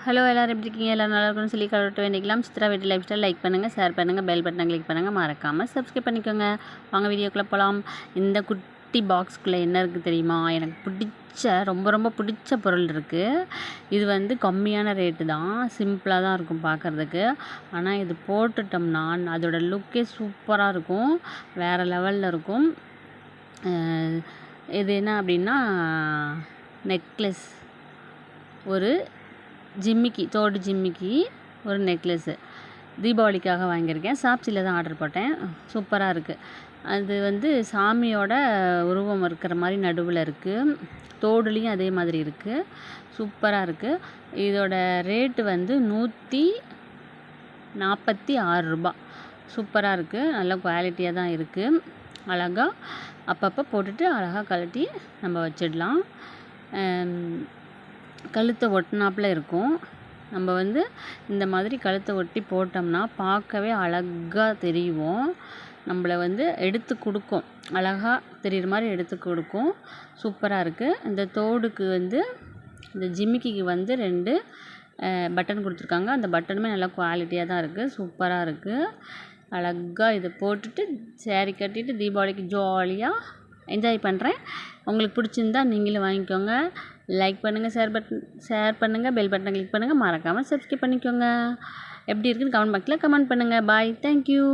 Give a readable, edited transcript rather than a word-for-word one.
Hello எல்லோரும் எப்படி இருக்கீங்க? எல்லோரும் நல்லா இருக்குன்னு சொல்லி கடவுட்ட வேண்டிக்கலாம். சித்ரா வீட்டு லைஃப் ஸ்டைல் லைக் பண்ணுங்கள், ஷேர் பண்ணுங்கள், பெல் பட்டனை கிளிக் பண்ணுங்கள், மறக்காமல் சப்ஸ்கிரைப் பண்ணிக்கோங்க. வாங்க வீடியோக்குள்ளே போகலாம். இந்த குட்டி பாக்ஸ்குள்ளே என்ன இருக்குது தெரியுமா? எனக்கு ரொம்ப ரொம்ப பிடிச்ச பொருள் இருக்குது. இது வந்து கம்மியான ரேட்டு தான், சிம்பிளாக தான் இருக்கும் பார்க்குறதுக்கு. ஆனால் இது போட்டுட்டோம்னா அதோட லுக்கே சூப்பராக இருக்கும், வேறு லெவலில் இருக்கும். இது என்ன அப்படின்னா நெக்லஸ், ஒரு ஜிம்மிக்கி, தோடு ஜிம்மிக்கி, ஒரு நெக்லஸ்ஸு தீபாவளிக்காக வாங்கியிருக்கேன். ஷாப்ஸியில் தான் ஆர்டர் போட்டேன். சூப்பராக இருக்குது. அது வந்து சாமியோட உருவம் இருக்கிற மாதிரி நடுவில் இருக்குது. தோடுலேயும் அதே மாதிரி இருக்குது. சூப்பராக இருக்குது. இதோட ரேட்டு வந்து ரூ. 146. சூப்பராக இருக்குது. நல்ல குவாலிட்டியாக தான் இருக்குது. அழகாக அப்பப்போ போட்டுட்டு அழகாக கழட்டி நம்ம வச்சிடலாம். கழுத்தை ஒட்டினாப்பில் இருக்கும். நம்ம வந்து இந்த மாதிரி கழுத்தை ஒட்டி போட்டோம்னா பார்க்கவே அழகாக தெரியும். நம்மளை வந்து எடுத்து கொடுக்கும், அழகாக தெரிகிற மாதிரி எடுத்து கொடுக்கும். சூப்பராக இருக்குது. இந்த தோடுக்கு வந்து இந்த ஜிமிக்கிக்கு வந்து 2 பட்டன் கொடுத்துருக்காங்க. அந்த பட்டனுமே நல்லா குவாலிட்டியாக தான் இருக்குது. சூப்பராக இருக்குது. அழகாக இதை போட்டுட்டு சேரீ கட்டிட்டு தீபாவளிக்கு ஜாலியாக என்ஜாய் பண்ணுறேன். உங்களுக்கு பிடிச்சிருந்தா நீங்களும் வாங்கிக்கோங்க. லைக் பண்ணுங்கள், ஷேர் பண்ணுங்கள், பெல் பட்டனை கிளிக் பண்ணுங்கள், மறக்காமல் சப்ஸ்கிரைப் பண்ணிக்கோங்க. எப்படி இருக்குன்னு கமெண்ட் பாக்ஸில் கமெண்ட் பண்ணுங்கள். பாய், தேங்க்யூ.